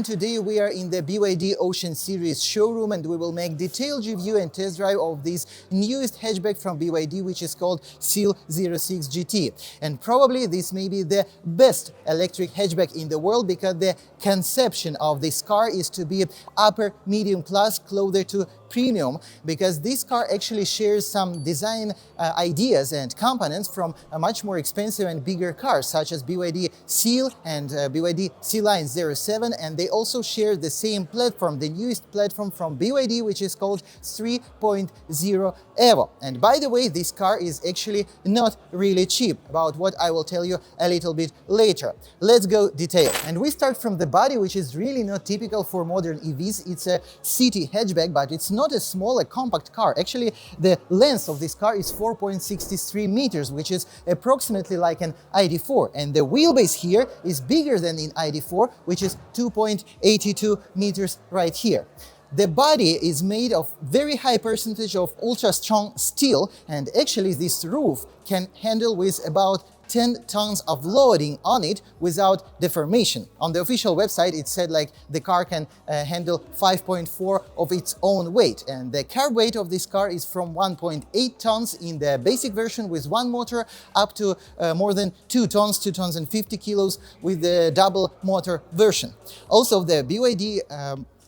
everyone, today we are in the BYD Ocean Series showroom and we will make detailed review and test drive of this newest hatchback from BYD, which is called Seal 06 GT. And probably this may be the best electric hatchback in the world because the conception of this car is to be upper medium class, closer to premium, because this car actually shares some design ideas and components from a much more expensive and bigger cars such as BYD Seal and BYD Seal Line 07, and they also share the same platform, the newest platform from BYD, which is called 3.0 Evo. And by the way, this car is actually not really cheap, about what I will tell you a little bit later. Let's go detail. And we start from the body, which is really not typical for modern EVs. It's a city hatchback, but it's not a small, a compact car. Actually, the length of this car is 4.63 meters, which is approximately like an ID4. And the wheelbase here is bigger than in ID4, which is 2.82 meters right here. The body is made of very high percentage of ultra-strong steel, and actually this roof can handle with about 10 tons of loading on it without deformation. On the official website it said like the car can handle 5.4 of its own weight, and the car weight of this car is from 1.8 tons in the basic version with one motor up to more than 2 tons, 2 tons and 50 kilos with the double motor version. Also, the BYD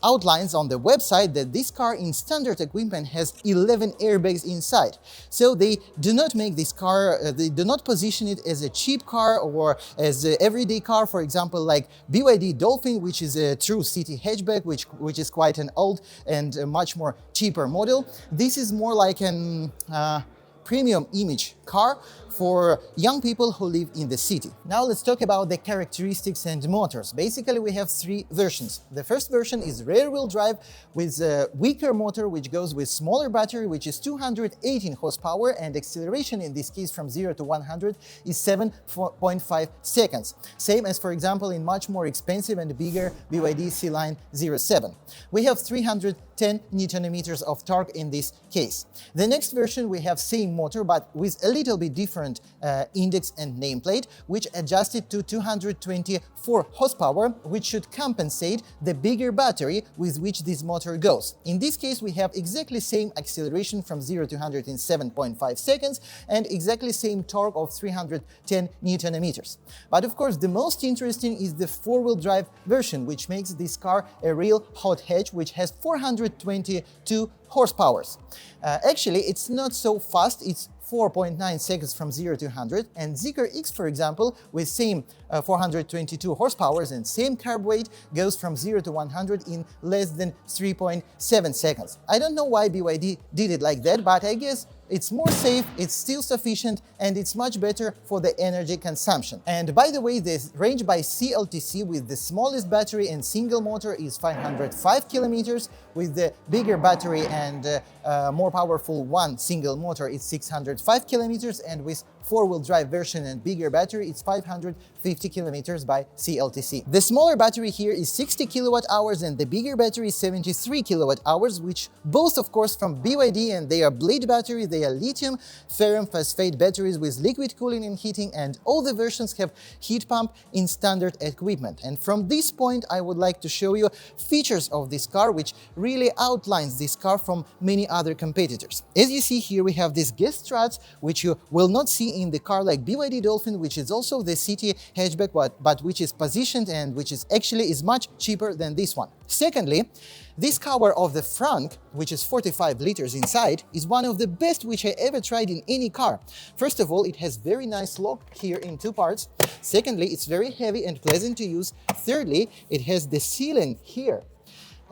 outlines on the website that this car in standard equipment has 11 airbags inside. So they do not make this car, they do not position it as a cheap car or as an everyday car, for example, like BYD Dolphin, which is a true city hatchback, which is quite an old and a much more cheaper model. This is more like an premium image car for young people who live in the city. Now let's talk about the characteristics and motors. Basically, we have 3 versions. The first version is rear-wheel drive with a weaker motor, which goes with smaller battery, which is 218 horsepower, and acceleration in this case from 0 to 100 is 7.5 seconds. Same as, for example, in much more expensive and bigger BYD Seal Line 07. We have 310 Nm of torque in this case. The next version, we have same motor, but with a little bit different index and nameplate, which adjusted to 224 horsepower, which should compensate the bigger battery with which this motor goes. In this case, we have exactly same acceleration from 0 to 100 in 7.5 seconds and exactly same torque of 310 Nm. But of course, the most interesting is the 4-wheel drive version, which makes this car a real hot hatch, which has 422 horsepower. Actually, it's not so fast, it's 4.9 seconds from 0 to 100, and Zeekr X, for example, with same 422 horsepower and same carb weight, goes from 0 to 100 in less than 3.7 seconds. I don't know why BYD did it like that, but I guess it's more safe, it's still sufficient, and it's much better for the energy consumption. And by the way, the range by CLTC with the smallest battery and single motor is 505 kilometers, with the bigger battery and more powerful one single motor it's 605 kilometers, and with 4-wheel drive version and bigger battery it's 550 kilometers by CLTC. The smaller battery here is 60 kilowatt hours and the bigger battery is 73 kilowatt hours, which both of course from BYD, and they are blade battery, they are lithium ferrum phosphate batteries with liquid cooling and heating, and all the versions have heat pump in standard equipment. And from this point I would like to show you features of this car which really outlines this car from many other competitors. As you see here, we have these guest struts which you will not see in the car like BYD Dolphin, which is also the city hatchback, but which is positioned and which is actually much cheaper than this one. Secondly, this cover of the front, which is 45 liters inside, is one of the best which I ever tried in any car. First of all, it has very nice lock here in 2 parts. Secondly, it's very heavy and pleasant to use. Thirdly, it has the sealing here.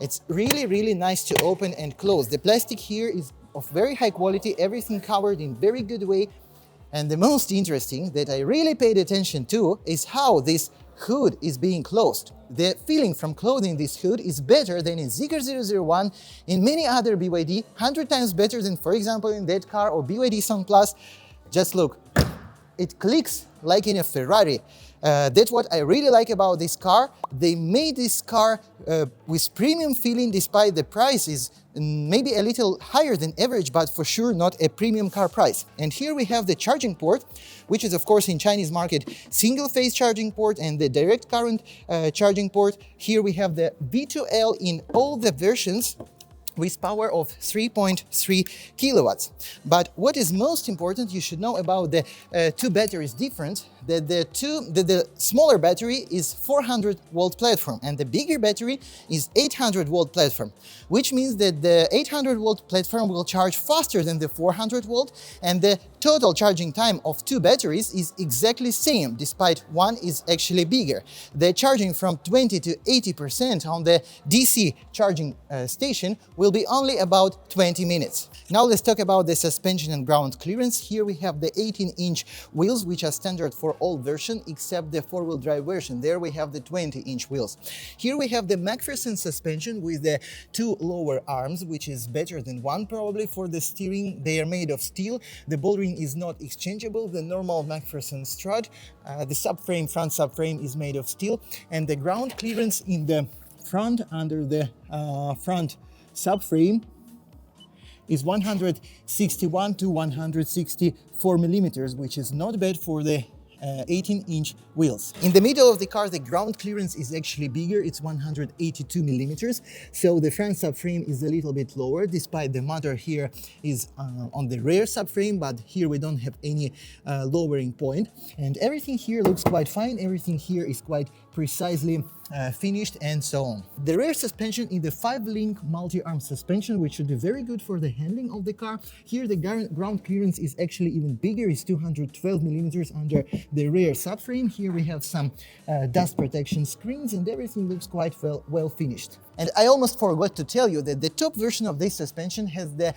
It's really nice to open and close. The plastic here is of very high quality, everything covered in very good way. And the most interesting that I really paid attention to is how this hood is being closed. The feeling from closing this hood is better than in Zeekr 001, in many other BYD, 100 times better than, for example, in that car or BYD Sound Plus. Just look, it clicks like in a Ferrari. That's what I really like about this car. They made this car with premium feeling, despite the price is maybe a little higher than average, but for sure not a premium car price. And here we have the charging port, which is of course in Chinese market single-phase charging port and the direct current charging port. Here we have the V2L in all the versions, with power of 3.3 kilowatts. But what is most important, you should know about the two batteries difference, that the smaller battery is 400 volt platform and the bigger battery is 800 volt platform, which means that the 800 volt platform will charge faster than the 400 volt, and the total charging time of two batteries is exactly same, despite one is actually bigger. The charging from 20 to 80% on the DC charging station will be only about 20 minutes. Now let's talk about the suspension and ground clearance. Here we have the 18-inch wheels, which are standard for all versions except the four-wheel drive version. There we have the 20-inch wheels. Here we have the McPherson suspension with the two lower arms, which is better than one probably for the steering. They are made of steel. The ball ring is not exchangeable. The normal McPherson strut, the front subframe is made of steel, and the ground clearance in the front under the front subframe is 161 to 164 millimeters, which is not bad for the 18-inch wheels. In the middle of the car, the ground clearance is actually bigger, it's 182 millimeters, so the front subframe is a little bit lower, despite the motor here is on the rear subframe, but here we don't have any lowering point. And everything here looks quite fine, everything here is quite precisely finished and so on. The rear suspension is the 5-link multi-arm suspension, which should be very good for the handling of the car. Here the ground clearance is actually even bigger, it's 212 millimeters under the rear subframe. Here we have some dust protection screens and everything looks quite well finished. And I almost forgot to tell you that the top version of this suspension has the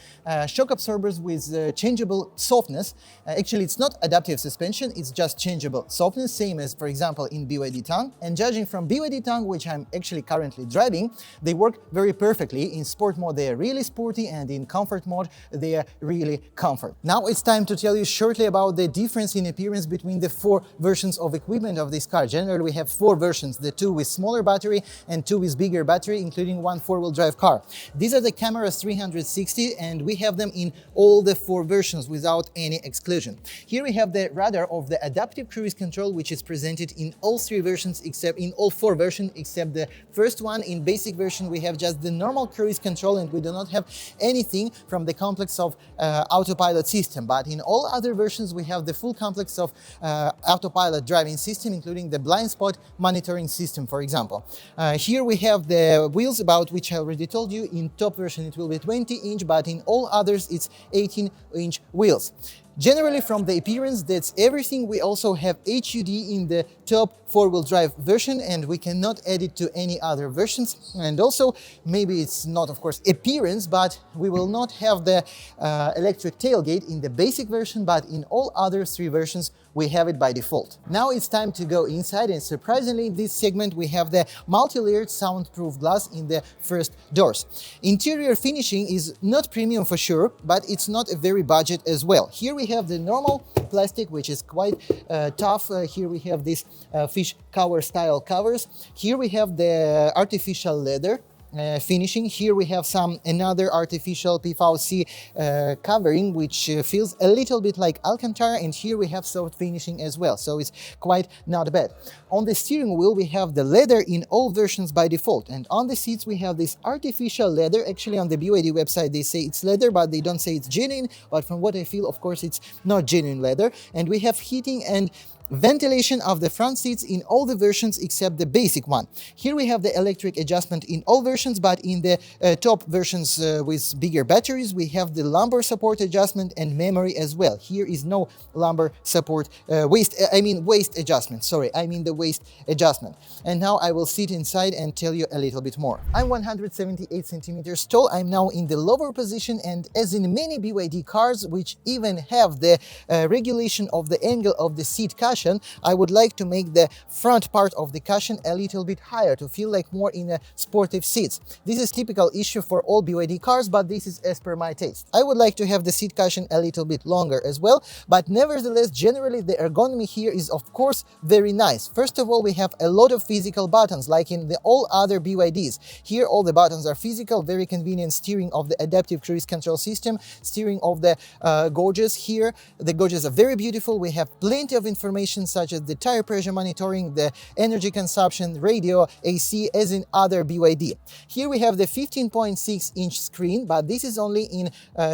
shock absorbers with changeable softness. Actually, it's not adaptive suspension, it's just changeable softness, same as, for example, in BYD Tongue. And judging from BYD Tongue, which I'm actually currently driving, they work very perfectly. In sport mode, they are really sporty, and in comfort mode, they are really comfort. Now it's time to tell you shortly about the difference in appearance between the four versions of equipment of this car. Generally, we have four versions, the two with smaller battery and two with bigger battery, including one four-wheel drive car. These are the cameras 360, and we have them in all the four versions without any exclusion. Here we have the radar of the adaptive cruise control, which is presented in all three versions, except in all four versions, except the first one. In basic version, we have just the normal cruise control, and we do not have anything from the complex of autopilot system. But in all other versions, we have the full complex of autopilot driving system, including the blind spot monitoring system, for example. Here we have the wheels, about which I already told you. In top version it will be 20-inch, but in all others it's 18-inch wheels. Generally, from the appearance, that's everything. We also have HUD in the top four-wheel drive version, and we cannot add it to any other versions. And also, maybe it's not, of course, appearance, but we will not have the electric tailgate in the basic version, but in all other three versions, we have it by default. Now it's time to go inside, and surprisingly, in this segment, we have the multi-layered soundproof glass in the first doors. Interior finishing is not premium for sure, but it's not a very budget as well. Here we have the normal plastic, which is quite tough. Here we have these fish cover style covers. Here we have the artificial leather finishing. Here we have another artificial PVC covering, which feels a little bit like Alcantara, and here we have soft finishing as well, so it's quite not bad. On the steering wheel we have the leather in all versions by default, and on the seats we have this artificial leather. Actually, on the BYD website they say it's leather, but they don't say it's genuine, but from what I feel, of course, it's not genuine leather. And we have heating and ventilation of the front seats in all the versions except the basic one. Here we have the electric adjustment in all versions, but in the top versions with bigger batteries, we have the lumbar support adjustment and memory as well. Here is no lumbar support, waist adjustment. Sorry, I mean the waist adjustment. And now I will sit inside and tell you a little bit more. I'm 178 centimeters tall. I'm now in the lower position, and as in many BYD cars, which even have the regulation of the angle of the seat cushion, cushion, I would like to make the front part of the cushion a little bit higher to feel like more in a sportive seats. This is typical issue for all BYD cars, but this is as per my taste. I would like to have the seat cushion a little bit longer as well, but nevertheless, generally the ergonomy here is of course very nice. First of all, we have a lot of physical buttons like in all other BYDs. Here all the buttons are physical, very convenient steering of the adaptive cruise control system, steering of the gauges here. The gauges are very beautiful. We have plenty of information such as the tire pressure monitoring, the energy consumption, radio, AC, as in other BYD. Here we have the 15.6-inch screen, but this is only in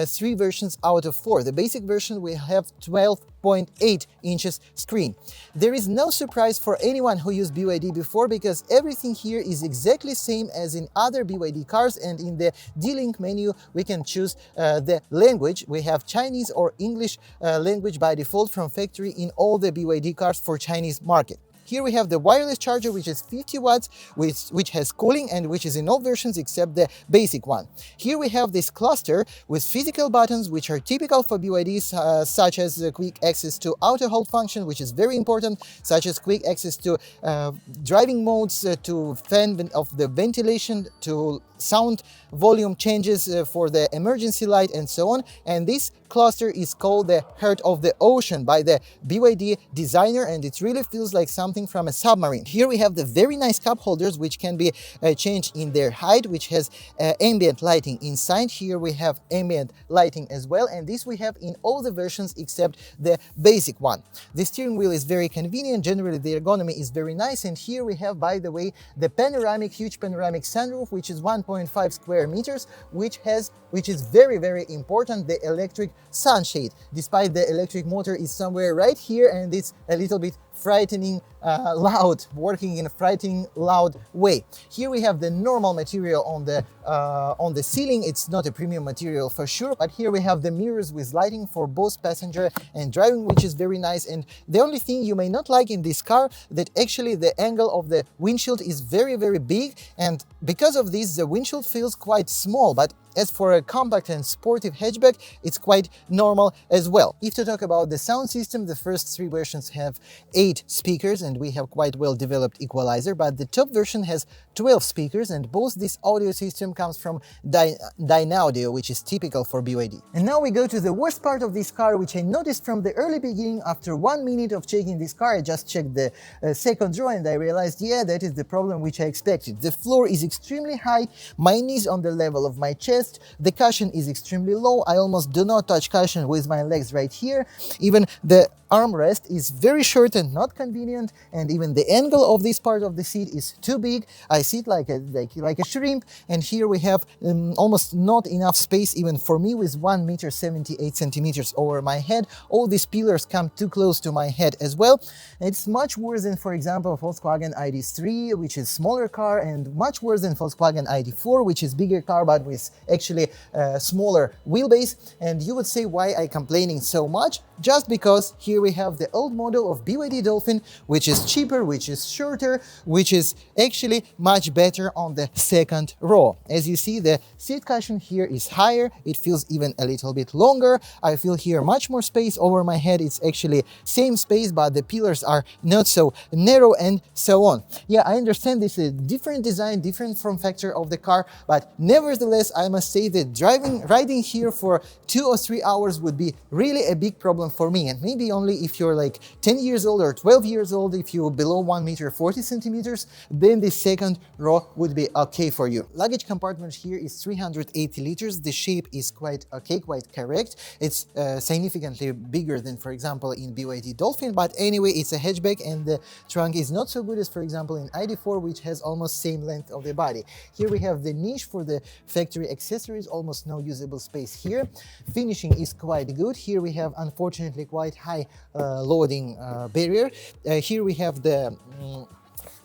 3 versions out of 4. The basic version we have 12.8 inches screen. There is no surprise for anyone who used BYD before, because everything here is exactly same as in other BYD cars, and in the D-Link menu we can choose the language. We have Chinese or English language by default from factory in all the BYD cars for Chinese market. Here we have the wireless charger, which is 50 watts, which has cooling and which is in all versions except the basic one. Here we have this cluster with physical buttons, which are typical for BYDs, such as the quick access to auto hold function, which is very important, such as quick access to driving modes, to fan of the ventilation, to sound volume changes for the emergency light, and so on. And this cluster is called the Heart of the Ocean by the BYD designer, and it really feels like something from a submarine. Here we have the very nice cup holders, which can be changed in their height, which has ambient lighting inside. Here we have ambient lighting as well, and this we have in all the versions except the basic one. The steering wheel is very convenient. Generally the ergonomy is very nice, and here we have, by the way, the huge panoramic sunroof, which is 1.5 square meters, which is very important, the electric sunshade. Despite the electric motor is somewhere right here, and it's a little bit frightening loud, working in a frightening loud way. Here we have the normal material on the ceiling. It's not a premium material for sure, but here we have the mirrors with lighting for both passenger and driving, which is very nice. And the only thing you may not like in this car, that actually the angle of the windshield is very big, and because of this the windshield feels quite small, but as for a compact and sportive hatchback, it's quite normal as well. If to talk about the sound system, the first 3 versions have 8 speakers, and we have quite well developed equalizer, but the top version has 12 speakers, and both this audio system comes from Dynaudio, which is typical for BYD. And now we go to the worst part of this car, which I noticed from the early beginning. After 1 minute of checking this car, I just checked the second row, and I realized, yeah, that is the problem which I expected. The floor is extremely high, my knees on the level of my chest. The cushion is extremely low. I almost do not touch cushion with my legs right here. Even the armrest is very short and not convenient, and even the angle of this part of the seat is too big. I sit like a shrimp, and here we have almost not enough space even for me, with 1.78 meters over my head. All these pillars come too close to my head as well. It's much worse than, for example, Volkswagen ID.3, which is smaller car, and much worse than Volkswagen ID.4, which is bigger car but with actually smaller wheelbase. And you would say, why I complaining so much? Just because here we have the old model of BYD Dolphin, which is cheaper, which is shorter, which is actually much better on the second row. As you see, the seat cushion here is higher, it feels even a little bit longer. I feel here much more space over my head. It's actually same space, but the pillars are not so narrow, and so on. Yeah, I understand this is a different design, different form factor of the car, but nevertheless, I must say that riding here for 2 or 3 hours would be really a big problem for me, and maybe only if you're like 10 years old or 12 years old, if you're below 1.40 meters, then the second row would be okay for you. Luggage compartment here is 380 liters. The shape is quite okay, quite correct. It's significantly bigger than, for example, in BYD Dolphin, but anyway, it's a hatchback, and the trunk is not so good as, for example, in ID.4, which has almost same length of the body. Here we have the niche for the factory accessories, almost no usable space here. Finishing is quite good. Here we have, unfortunately, quite high loading barrier. Here we have the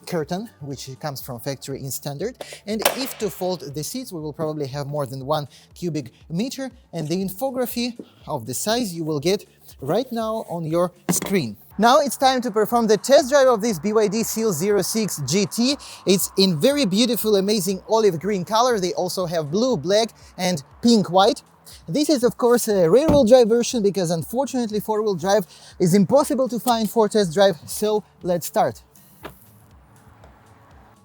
curtain, which comes from factory in standard, and if to fold the seats, we will probably have more than 1 cubic meter, and the infography of the size you will get right now on your screen. Now it's time to perform the test drive of this BYD Seal 06 GT. It's in very beautiful, amazing olive green color. They also have blue, black and pink white. This is of course a rear-wheel drive version because unfortunately four-wheel drive is impossible to find for test drive, so let's start.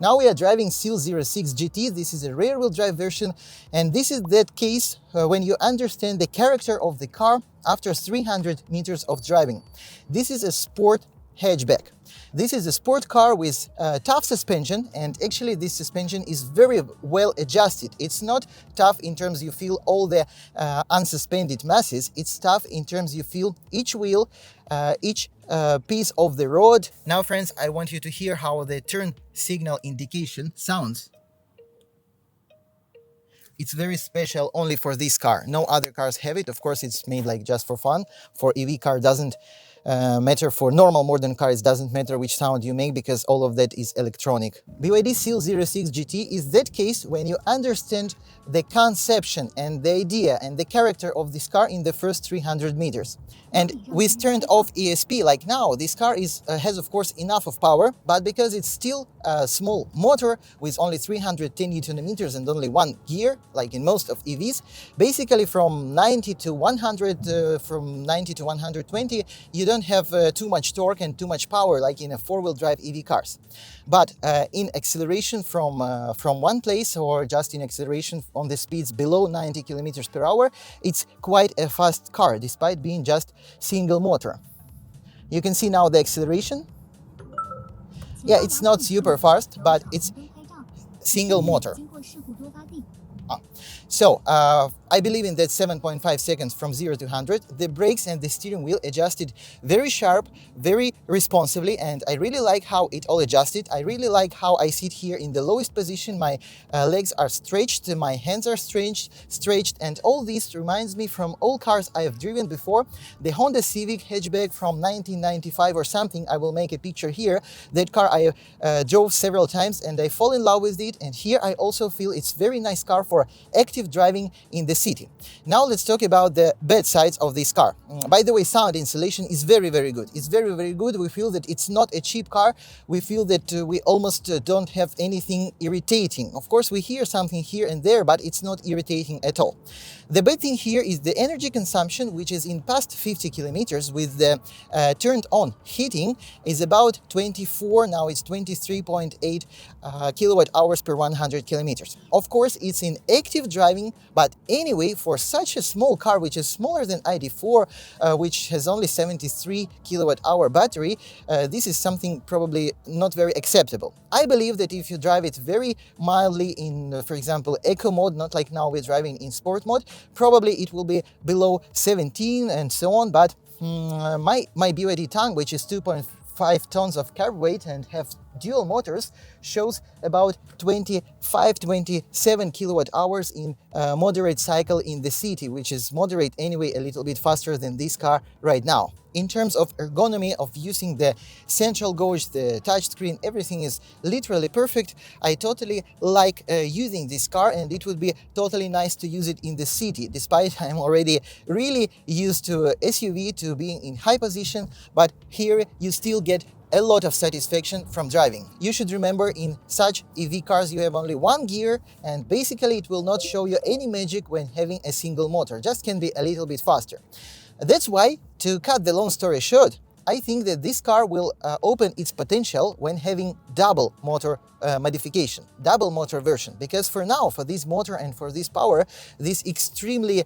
Now we are driving Seal 06 GT. This is a rear-wheel drive version, and this is that case when you understand the character of the car after 300 meters of driving. This is a sport hatchback. This is a sport car with tough suspension, and actually this suspension is very well adjusted. It's not tough in terms you feel all the unsuspended masses. It's tough in terms you feel each wheel, each piece of the road. Now friends, I want you to hear how the turn signal indication sounds. It's very special only for this car. No other cars have it. Of course, it's made like just for fun. For EV car doesn't matter. For normal modern cars, it doesn't matter which sound you make because all of that is electronic. BYD Seal 06 GT is that case when you understand the conception and the idea and the character of this car in the first 300 meters. And with turned off ESP like now, this car has of course enough of power, but because it's still a small motor with only 310 Newton meters and only one gear, like in most of EVs, basically from 90 to 100, from 90 to 120, you don't have too much torque and too much power like in a four-wheel drive EV cars. But in acceleration from one place, or just in acceleration on the speeds below 90 kilometers per hour, it's quite a fast car despite being just single motor. You can see now the acceleration. Yeah, it's not super fast, but it's single motor. So I believe in that 7.5 seconds from 0 to 100. The brakes and the steering wheel adjusted very sharp, very responsively, and I really like how it all adjusted. I really like how I sit here in the lowest position. My legs are stretched, my hands are stretched, and all this reminds me from all cars I have driven before. The Honda Civic hatchback from 1995 or something. I will make a picture here. That car I drove several times and I fall in love with it, and here I also feel it's very nice car for active driving in the city. Now let's talk about the bad sides of this car. By the way, sound insulation is very good. It's very good. We feel that it's not a cheap car. We feel that we almost don't have anything irritating. Of course, we hear something here and there, but it's not irritating at all. The bad thing here is the energy consumption, which is in past 50 kilometers with the turned on heating is about 24, now it's 23.8 kilowatt hours per 100 kilometers. Of course, it's in active driving, but anyway, for such a small car, which is smaller than ID4, which has only 73 kilowatt hour battery, this is something probably not very acceptable. I believe that if you drive it very mildly in, for example, eco mode, not like now we're driving in sport mode, probably it will be below 17 and so on, but my BYD Tang, which is 2.5 tons of carb weight and have dual motors, shows about 25-27 kilowatt hours in moderate cycle in the city, which is moderate anyway, a little bit faster than this car right now. In terms of ergonomy of using the central gauge, the touchscreen, everything is literally perfect. I totally like using this car, and it would be totally nice to use it in the city, despite I'm already really used to SUV, to being in high position, but here you still get a lot of satisfaction from driving. You should remember, in such EV cars you have only one gear, and basically it will not show you any magic when having a single motor, just can be a little bit faster. That's why, to cut the long story short, I think that this car will open its potential when having double motor modification, double motor version, because for now, for this motor and for this power, this extremely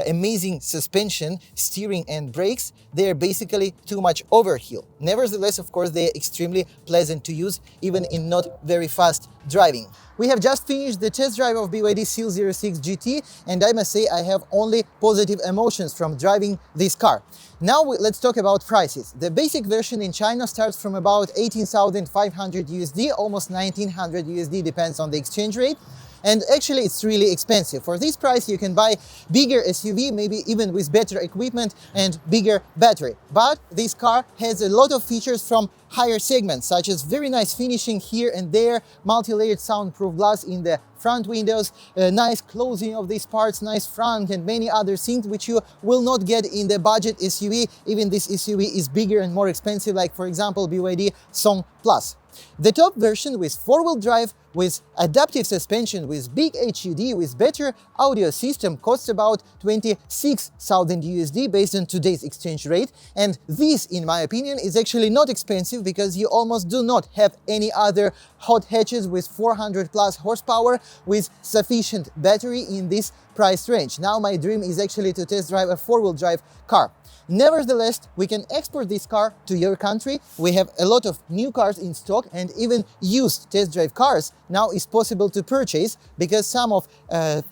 amazing suspension, steering and brakes, they're basically too much overkill. Nevertheless, of course, they're extremely pleasant to use, even in not very fast driving. We have just finished the test drive of BYD Seal 06 GT, and I must say I have only positive emotions from driving this car. Now let's talk about prices. The basic version in China starts from about 18,500 USD, almost 1900 USD, depends on the exchange rate. And actually it's really expensive. For this price you can buy bigger SUV, maybe even with better equipment and bigger battery. But this car has a lot of features from higher segments, such as very nice finishing here and there, multi-layered soundproof glass in the front windows, nice closing of these parts, nice front, and many other things which you will not get in the budget SUV. Even this SUV is bigger and more expensive, like for example BYD Song Plus. The top version with four-wheel drive with adaptive suspension, with big HUD, with better audio system, costs about 26,000 USD based on today's exchange rate. And this, in my opinion, is actually not expensive because you almost do not have any other hot hatches with 400 plus horsepower with sufficient battery in this price range. Now my dream is actually to test drive a four-wheel drive car. Nevertheless, we can export this car to your country. We have a lot of new cars in stock, and even used test drive cars now is possible to purchase because some of the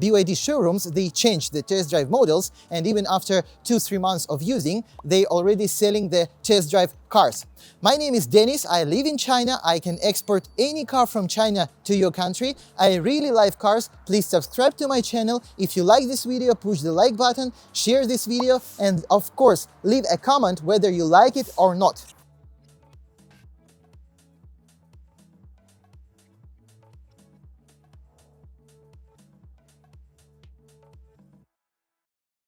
BYD showrooms, they changed the test drive models, and even after 2-3 months of using, they already selling the test drive cars. My name is Dennis. I live in China. I can export any car from China to your country. I really like cars. Please subscribe to my channel. If you like this video, push the like button, share this video, and of course, leave a comment whether you like it or not.